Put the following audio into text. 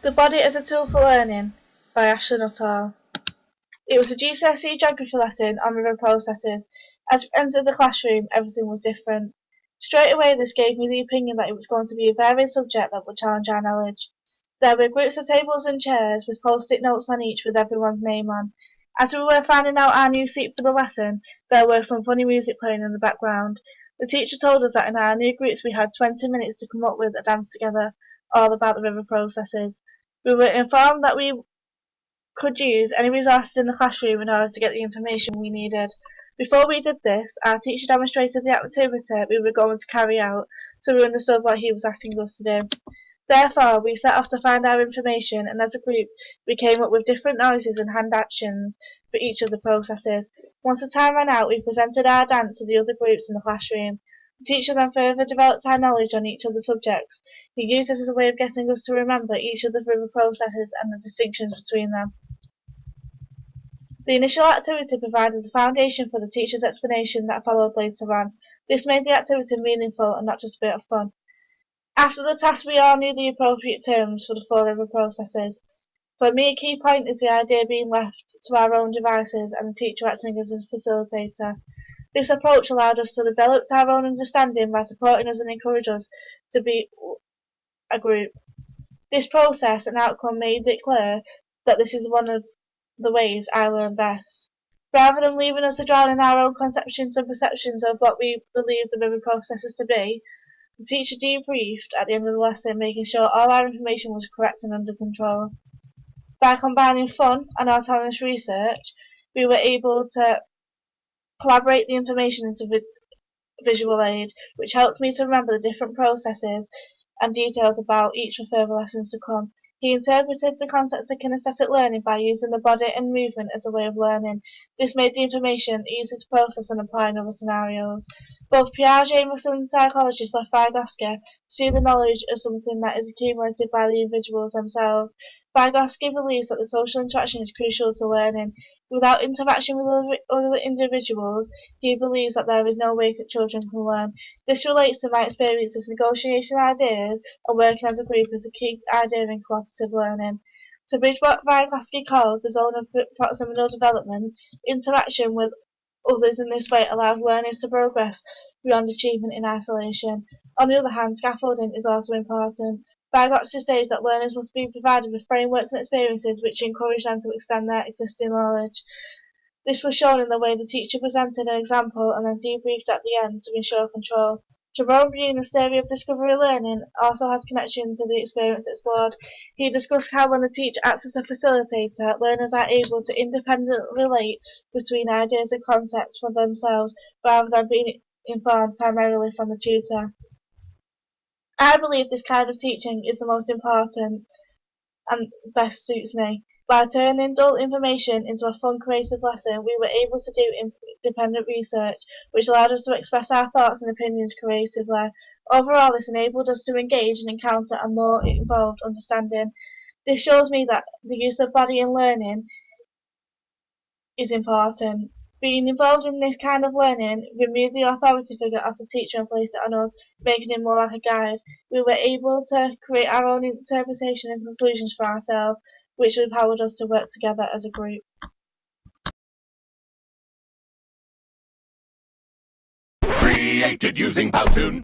The Body as a Tool for Learning by Ashley Nuttall. It was a GCSE geography lesson on river processes. As we entered the classroom, everything was different. Straight away this gave me the opinion that it was going to be a varied subject that would challenge our knowledge. There were groups of tables and chairs with post-it notes on each with everyone's name on. As we were finding out our new seat for the lesson, there was some funny music playing in the background. The teacher told us that in our new groups we had 20 minutes to come up with a dance together, all about the river processes. We were informed that we could use any resources in the classroom in order to get the information we needed. Before we did this, our teacher demonstrated the activity we were going to carry out, so we understood what he was asking us to do. Therefore, we set off to find our information, and as a group, we came up with different noises and hand actions for each of the processes. Once the time ran out, we presented our dance to the other groups in the classroom. The teacher then further developed our knowledge on each of the subjects. He used this as a way of getting us to remember each of the river processes and the distinctions between them. The initial activity provided the foundation for the teacher's explanation that followed later on. This made the activity meaningful and not just a bit of fun. After the task, we all knew the appropriate terms for the four river processes. For me, a key point is the idea being left to our own devices and the teacher acting as a facilitator. This approach allowed us to develop our own understanding by supporting us and encouraging us to be a group. This process and outcome made it clear that this is one of the ways I learn best. Rather than leaving us to drown in our own conceptions and perceptions of what we believe the river processes to be, the teacher debriefed at the end of the lesson, making sure all our information was correct and under control. By combining fun and autonomous research, we were able to collaborate the information into visual aid, which helped me to remember the different processes and details about each for further lessons to come. He interpreted the concept of kinesthetic learning by using the body and movement as a way of learning. This made the information easy to process and apply in other scenarios. Both Piaget and Muslim psychologist Vygotsky see the knowledge as something that is accumulated by the individuals themselves. Vygotsky believes that the social interaction is crucial to learning. Without interaction with other individuals, he believes that there is no way that children can learn. This relates to my experiences negotiating ideas and working as a group as a key idea in cooperative learning. To bridge what Vygotsky calls the zone of proximal development, interaction with others in this way allows learners to progress beyond achievement in isolation. On the other hand, scaffolding is also important. Vygotsky says that learners must be provided with frameworks and experiences which encourage them to extend their existing knowledge. This was shown in the way the teacher presented an example and then debriefed at the end to ensure control. Jerome Bruner's theory of discovery learning also has connection to the experience explored. He discussed how when the teacher acts as a facilitator, learners are able to independently relate between ideas and concepts for themselves rather than being informed primarily from the tutor. I believe this kind of teaching is the most important and best suits me. By turning dull information into a fun, creative lesson, we were able to do independent research, which allowed us to express our thoughts and opinions creatively. Overall, this enabled us to engage and encounter a more involved understanding. This shows me that the use of body in learning is important. Being involved in this kind of learning removed the authority figure of the teacher and placed it on us, making him more like a guide. We were able to create our own interpretation and conclusions for ourselves, which empowered us to work together as a group. Created using Powtoon.